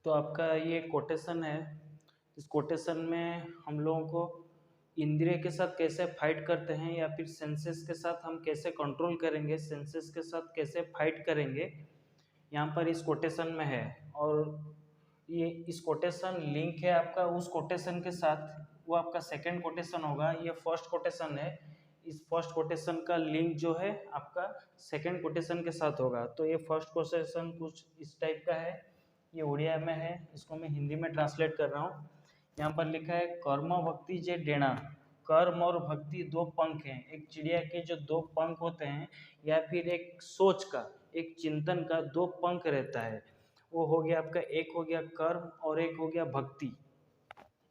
तो आपका ये कोटेशन है। इस कोटेशन में हम लोगों को इंद्रिय के साथ कैसे फाइट करते हैं या फिर सेंसेस के साथ हम कैसे कंट्रोल करेंगे, सेंसेस के साथ कैसे फाइट करेंगे, यहाँ पर इस कोटेशन में है। और ये इस कोटेशन लिंक है आपका उस कोटेशन के साथ, वो आपका सेकंड कोटेशन होगा। ये फर्स्ट कोटेशन है, इस फर्स्ट कोटेशन का लिंक जो है आपका सेकंड कोटेशन के साथ होगा। तो ये फर्स्ट कोटेशन कुछ इस टाइप का है, ये उड़िया में है, इसको मैं हिंदी में ट्रांसलेट कर रहा हूँ। यहाँ पर लिखा है कर्म भक्ति जे डेणा। कर्म और भक्ति दो पंख हैं। एक चिड़िया के जो दो पंख होते हैं या फिर एक सोच का, एक चिंतन का दो पंख रहता है, वो हो गया आपका, एक हो गया कर्म और एक हो गया भक्ति।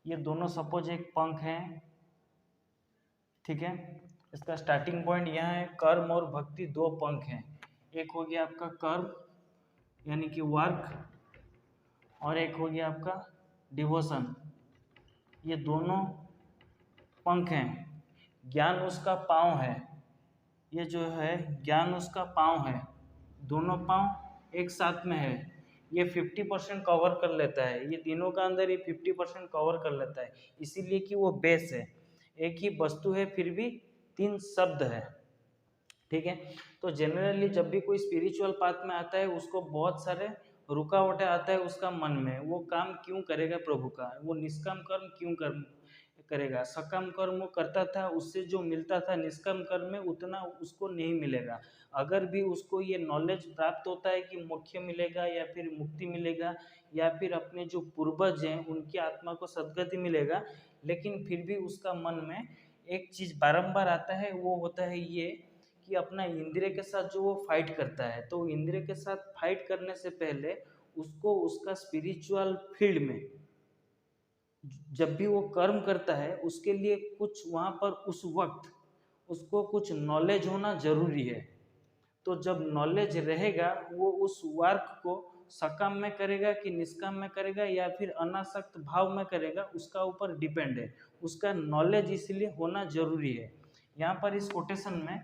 ये दोनों सपोज एक पंख हैं, ठीक है। इसका स्टार्टिंग पॉइंट यहाँ है, कर्म और भक्ति दो पंख हैं। एक हो गया आपका कर्म यानी कि वर्क, और एक हो गया आपका डिवोशन। ये दोनों पंख हैं। ज्ञान उसका पाँव है, ये जो है ज्ञान उसका पाँव है। दोनों पाँव एक साथ में है। ये 50% कवर कर लेता है, ये तीनों का अंदर ये 50% कवर कर लेता है, इसीलिए कि वो बेस है। एक ही वस्तु है फिर भी तीन शब्द है, ठीक है। तो जनरली जब भी कोई स्पिरिचुअल पाथ में आता है उसको बहुत सारे रुकावटें आता है उसका मन में, वो काम क्यों करेगा प्रभु का, वो निष्काम कर्म क्यों करेगा। सकाम कर्म वो करता था, उससे जो मिलता था निष्काम कर्म में उतना उसको नहीं मिलेगा। अगर भी उसको ये नॉलेज प्राप्त होता है कि मोक्ष मिलेगा या फिर मुक्ति मिलेगा या फिर अपने जो पूर्वज हैं उनकी आत्मा को सद्गति मिलेगा, लेकिन फिर भी उसका मन में एक चीज़ बारंबार आता है, वो होता है ये कि अपना इंद्रिय के साथ जो वो फाइट करता है। तो इंद्रिय के साथ फाइट करने से पहले उसको उसका स्पिरिचुअल फील्ड में जब भी वो कर्म करता है उसके लिए कुछ वहाँ पर उस वक्त उसको कुछ नॉलेज होना जरूरी है। तो जब नॉलेज रहेगा वो उस वर्क को सकाम में करेगा कि निष्काम में करेगा या फिर अनासक्त भाव में करेगा, उसका ऊपर डिपेंड है। उसका नॉलेज इसलिए होना जरूरी है। यहाँ पर इस कोटेशन में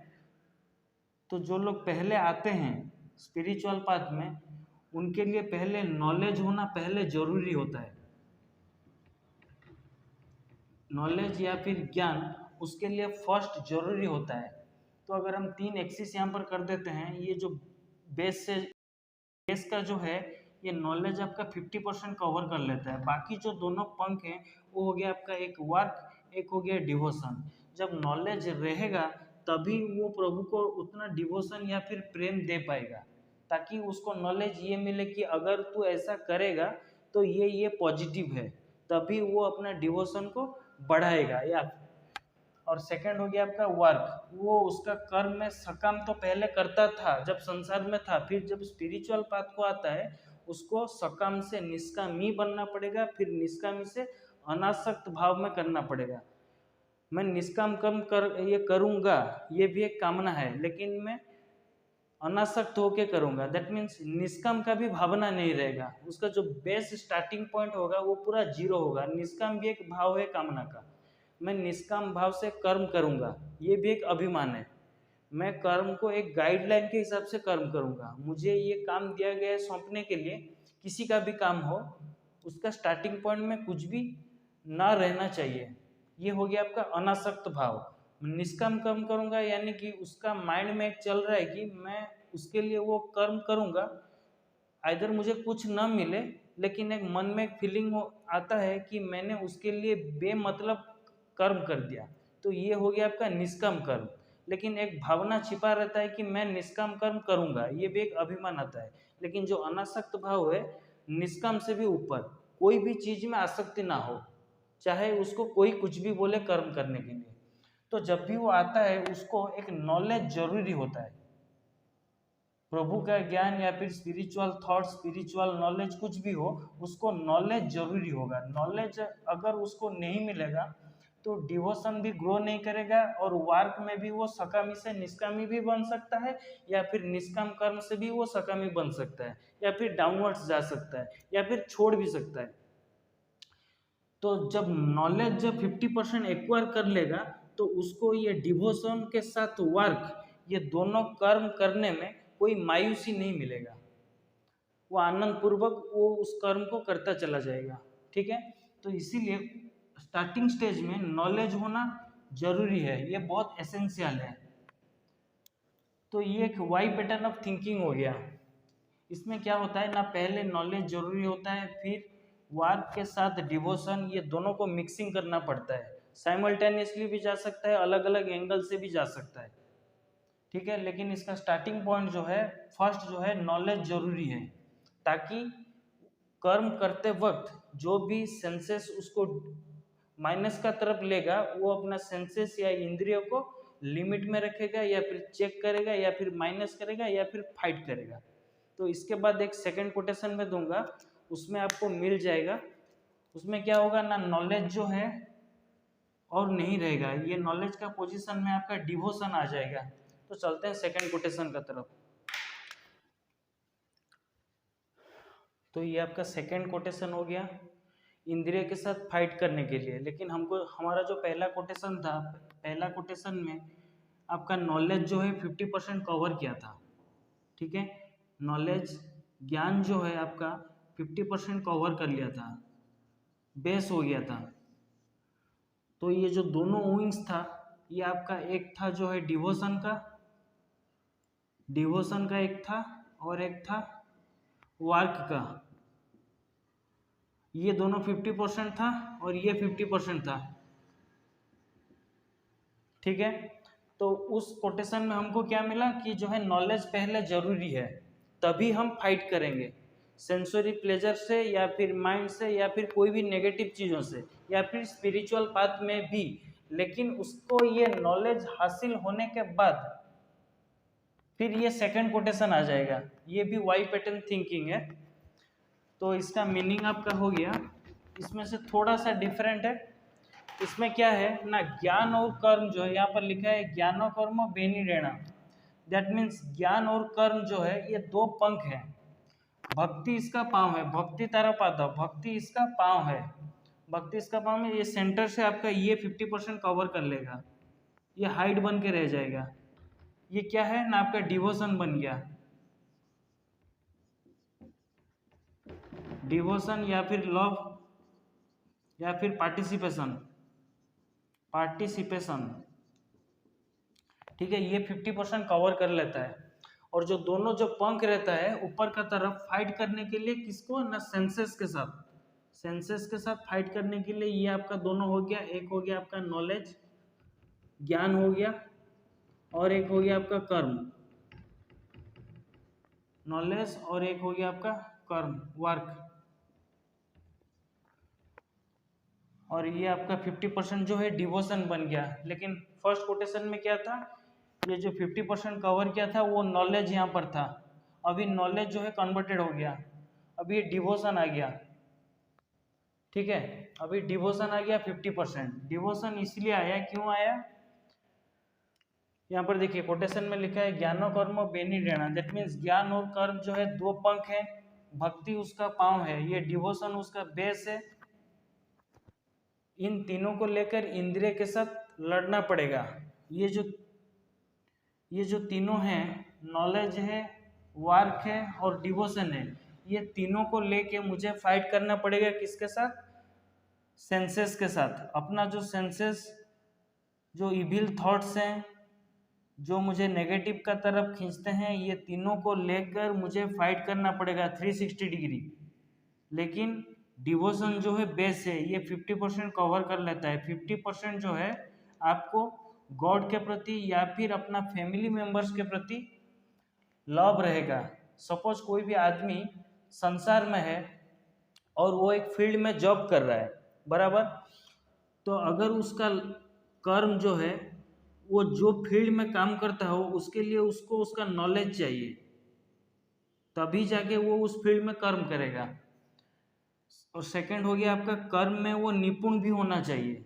तो जो लोग पहले आते हैं स्पिरिचुअल पाथ में, उनके लिए पहले नॉलेज होना पहले जरूरी होता है। नॉलेज या फिर ज्ञान उसके लिए फर्स्ट जरूरी होता है। तो अगर हम तीन एक्सिस यहाँ पर कर देते हैं, ये जो बेस का जो है ये नॉलेज आपका 50% कवर कर लेता है। बाकी जो दोनों पंख हैं वो हो गया आपका एक वर्क, एक हो गया डिवोशन। जब नॉलेज रहेगा तभी वो प्रभु को उतना डिवोशन या फिर प्रेम दे पाएगा, ताकि उसको नॉलेज ये मिले कि अगर तू ऐसा करेगा तो ये पॉजिटिव है, तभी वो अपना डिवोशन को बढ़ाएगा। या और सेकंड हो गया आपका वर्क, वो उसका कर्म में सकाम तो पहले करता था जब संसार में था, फिर जब स्पिरिचुअल पाथ को आता है उसको सकाम से निष्कामी बनना पड़ेगा, फिर निष्कामी से अनासक्त भाव में करना पड़ेगा। मैं निष्काम कर्म ये करूँगा, ये भी एक कामना है, लेकिन मैं अनासक्त होके करूँगा, दैट मीन्स निष्काम का भी भावना नहीं रहेगा। उसका जो बेस स्टार्टिंग पॉइंट होगा वो पूरा जीरो होगा। निष्काम भी एक भाव है कामना का, मैं निष्काम भाव से कर्म करूँगा, ये भी एक अभिमान है। मैं कर्म को एक गाइडलाइन के हिसाब से कर्म करूँगा। मुझे ये काम दिया गया है सौंपने के लिए, किसी का भी काम हो, उसका स्टार्टिंग पॉइंट में कुछ भी ना रहना चाहिए। ये हो गया आपका अनासक्त भाव। निष्काम कर्म करूँगा यानी कि उसका माइंड में एक चल रहा है कि मैं उसके लिए वो कर्म करूँगा, आइदर मुझे कुछ न मिले, लेकिन एक मन में एक फीलिंग आता है कि मैंने उसके लिए बेमतलब कर्म कर दिया। तो ये हो गया आपका निष्काम कर्म। लेकिन एक भावना छिपा रहता है कि मैं निष्काम कर्म करूँगा, ये भी एक अभिमान आता है। लेकिन जो अनासक्त भाव है, निष्काम से भी ऊपर कोई भी चीज़ में आसक्ति ना हो, चाहे उसको कोई कुछ भी बोले कर्म करने के लिए। तो जब भी वो आता है उसको एक नॉलेज जरूरी होता है, प्रभु का ज्ञान या फिर स्पिरिचुअल थॉट, स्पिरिचुअल नॉलेज कुछ भी हो, उसको नॉलेज जरूरी होगा। नॉलेज अगर उसको नहीं मिलेगा तो डिवोशन भी ग्रो नहीं करेगा, और वर्क में भी वो सकामी से निष्कामी भी बन सकता है, या फिर निष्काम कर्म से भी वो सकामी बन सकता है, या फिर डाउनवर्ड्स जा सकता है, या फिर छोड़ भी सकता है। तो जब नॉलेज जब 50% एक्वायर कर लेगा तो उसको ये डिवोशन के साथ वर्क, ये दोनों कर्म करने में कोई मायूसी नहीं मिलेगा। वो आनंद पूर्वक वो उस कर्म को करता चला जाएगा। ठीक है, तो इसीलिए स्टार्टिंग स्टेज में नॉलेज होना जरूरी है, ये बहुत एसेंशियल है। तो ये एक वाई पैटर्न ऑफ थिंकिंग हो गया। इसमें क्या होता है ना, पहले नॉलेज जरूरी होता है, फिर वर्क के साथ डिवोशन, ये दोनों को मिक्सिंग करना पड़ता है। साइमल्टेनियसली भी जा सकता है, अलग अलग एंगल से भी जा सकता है। ठीक है, लेकिन इसका स्टार्टिंग पॉइंट जो है, फर्स्ट जो है नॉलेज जरूरी है, ताकि कर्म करते वक्त जो भी सेंसेस उसको माइनस का तरफ लेगा, वो अपना सेंसेस या इंद्रियों को लिमिट में रखेगा, या फिर चेक करेगा, या फिर माइनस करेगा, या फिर फाइट करेगा। तो इसके बाद एक सेकंड कोटेशन में दूंगा, उसमें आपको मिल जाएगा। उसमें क्या होगा ना, नॉलेज जो है और नहीं रहेगा, ये नॉलेज का पोजीशन में आपका डिवोशन आ जाएगा। तो चलते हैं सेकंड कोटेशन का तरफ। तो ये आपका सेकंड कोटेशन हो गया इंद्रिय के साथ फाइट करने के लिए। लेकिन हमको हमारा जो पहला कोटेशन था, पहला कोटेशन में आपका नॉलेज जो है 50% कवर किया था। ठीक है, नॉलेज ज्ञान जो है आपका 50% कवर कर लिया था, बेस हो गया था। तो ये जो दोनों विंग्स था, ये आपका एक था जो है डिवोशन का एक था, और एक था वर्क का। ये दोनों 50% था और ये 50% था। ठीक है, तो उस कोटेशन में हमको क्या मिला कि जो है नॉलेज पहले जरूरी है, तभी हम फाइट करेंगे सेंसरी प्लेजर से, या फिर माइंड से, या फिर कोई भी नेगेटिव चीज़ों से, या फिर स्पिरिचुअल पाथ में भी। लेकिन उसको ये नॉलेज हासिल होने के बाद फिर ये सेकंड कोटेशन आ जाएगा, ये भी वाई पैटर्न थिंकिंग है। तो इसका मीनिंग आपका हो गया, इसमें से थोड़ा सा डिफरेंट है। इसमें क्या है ना, ज्ञान और कर्म जो है, यहाँ पर लिखा है ज्ञानो कर्म बेनी रेणा। दैट मीन्स ज्ञान और कर्म जो है ये दो पंख हैं। भक्ति इसका पाँव है, भक्ति तारा पादा, भक्ति इसका पाँव है, भक्ति इसका पाँव में, ये सेंटर से आपका ये 50% कवर कर लेगा, ये हाइट बन के रह जाएगा। ये क्या है ना, आपका डिवोशन बन गया, डिवोशन या फिर लव या फिर पार्टिसिपेशन। ठीक है, ये 50% कवर कर लेता है। और जो दोनों जो पंख रहता है ऊपर का तरफ, फाइट करने के लिए किसको ना, सेंसेस के साथ फाइट करने के लिए, ये आपका दोनों हो गया। एक हो गया आपका नॉलेज, ज्ञान हो गया, और एक हो गया आपका कर्म, नॉलेज, और एक हो गया आपका कर्म, वर्क। और ये आपका 50% जो है डिवोशन बन गया। लेकिन फर्स्ट कोटेशन में क्या था, ये जो 50% कवर किया था वो नॉलेज यहाँ पर था, अभी नॉलेज जो है कन्वर्टेड हो गया, अभी ये डिवोशन आ गया। ठीक है, अभी डिवोशन आ गया 50%। डिवोशन इसलिए आया, क्यों आया, यहाँ पर देखिए कोटेशन में लिखा है ज्ञानो कर्म बेनी रेणा। दैट मीन्स ज्ञान और कर्म जो है दो पंख है, भक्ति उसका पाँव है, ये डिवोशन उसका बेस है। इन तीनों को लेकर इंद्रिय के साथ लड़ना पड़ेगा। ये जो तीनों हैं, नॉलेज है, वर्क है और डिवोशन है, ये तीनों को लेके मुझे फाइट करना पड़ेगा। किसके साथ, सेंसेस के साथ। अपना जो सेंसेस, जो इविल थॉट्स हैं, जो मुझे नेगेटिव का तरफ खींचते हैं, ये तीनों को लेकर मुझे फाइट करना पड़ेगा 360 डिग्री। लेकिन डिवोशन जो है बेस है, ये 50% कवर कर लेता है। 50% जो है आपको गॉड के प्रति या फिर अपना फैमिली मेंबर्स के प्रति लव रहेगा। सपोज कोई भी आदमी संसार में है और वो एक फील्ड में जॉब कर रहा है, बराबर, तो अगर उसका कर्म जो है, वो जो फील्ड में काम करता हो उसके लिए उसको उसका नॉलेज चाहिए, तभी जाके वो उस फील्ड में कर्म करेगा। और सेकंड हो गया आपका कर्म में वो निपुण भी होना चाहिए।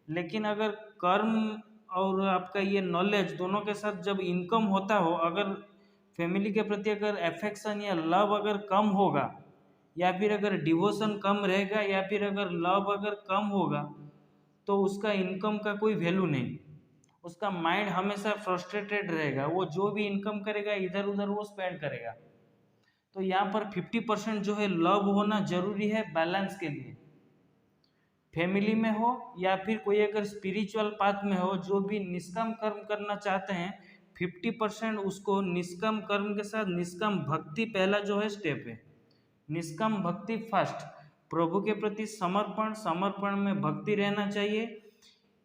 लेकिन अगर कर्म और आपका ये नॉलेज दोनों के साथ जब इनकम होता हो, अगर फैमिली के प्रति अगर अफेक्शन या लव अगर कम होगा, या फिर अगर डिवोशन कम रहेगा, या फिर अगर लव अगर कम होगा, तो उसका इनकम का कोई वैल्यू नहीं। उसका माइंड हमेशा फ्रस्ट्रेटेड रहेगा, वो जो भी इनकम करेगा इधर उधर वो स्पेंड करेगा। तो यहाँ पर 50% जो है लव होना जरूरी है बैलेंस के लिए। फैमिली में हो या फिर कोई अगर स्पिरिचुअल पाथ में हो, जो भी निष्काम कर्म करना चाहते हैं, 50% उसको निष्काम कर्म के साथ निष्काम भक्ति पहला जो है स्टेप है। निष्काम भक्ति फर्स्ट, प्रभु के प्रति समर्पण, समर्पण में भक्ति रहना चाहिए,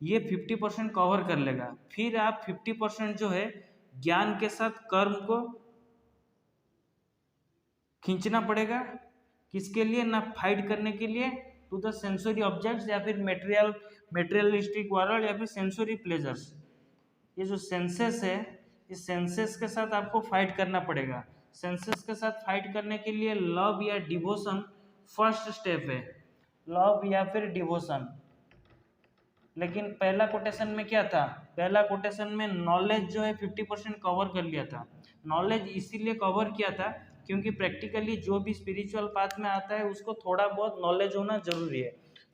ये 50% कवर कर लेगा। फिर आप 50% जो है ज्ञान के साथ कर्म को खींचना पड़ेगा। किसके लिए? ना फाइट करने के लिए टू द सेंसरी ऑब्जेक्ट्स या फिर मेटेरियलिस्टिक वर्ल्ड या फिर सेंसरी प्लेजर्स। ये जो सेंसेस है, इस सेंसेस के साथ आपको फाइट करना पड़ेगा। सेंसेस के साथ फाइट करने के लिए लव या डिवोशन फर्स्ट स्टेप है, लव या फिर डिवोशन। लेकिन पहला कोटेशन में क्या था? पहला कोटेशन में नॉलेज जो है 50% कवर कर लिया था। नॉलेज इसीलिए कवर किया था क्योंकि प्रैक्टिकली जो भी स्पिरिचुअल पाथ में आता है उसको थोड़ा बहुत नॉलेज होना जरूरी है।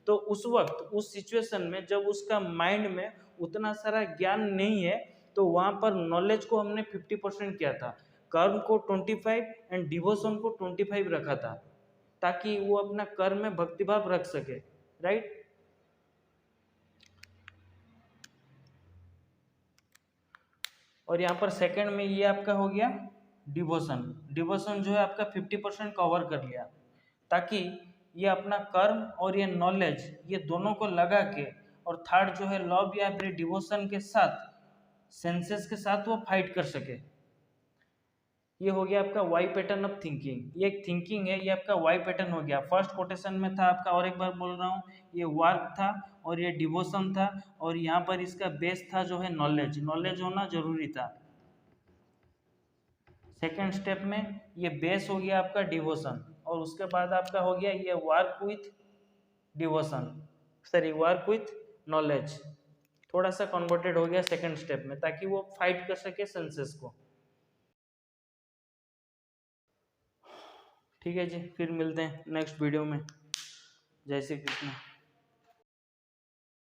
तो उस वक्त, उस सिचुएशन में जब उसका माइंड में उतना सारा ज्ञान नहीं है, तो वहाँ पर नॉलेज को हमने 50% किया था, कर्म को 25 एंड डिवोशन को 25 रखा था, ताकि वो अपना कर्म में भक्तिभाव रख सके। राइट। और यहाँ पर सेकंड में ये आपका हो गया डिवोशन। डिवोशन जो है आपका 50% कवर कर लिया, ताकि ये अपना कर्म और ये नॉलेज, ये दोनों को लगा के, और थर्ड जो है लव या फिर डिवोशन के साथ, सेंसेस के साथ वो फाइट कर सके। ये हो गया आपका वाई पैटर्न ऑफ थिंकिंग। ये एक थिंकिंग है, ये आपका वाई पैटर्न हो गया। फर्स्ट कोटेशन में था आपका, और एक बार बोल रहा हूँ, ये वर्क था और ये डिवोशन था, और यहाँ पर इसका बेस था जो है नॉलेज। नॉलेज होना जरूरी था। सेकेंड स्टेप में ये बेस हो गया आपका डिवोशन, और उसके बाद आपका हो गया ये work with devotion, sorry work with knowledge. थोड़ा सा कन्वर्टेड हो गया सेकेंड स्टेप में, ताकि वो फाइट कर सके सेंसेस को। ठीक है जी, फिर मिलते हैं नेक्स्ट वीडियो में। जय श्री कृष्ण।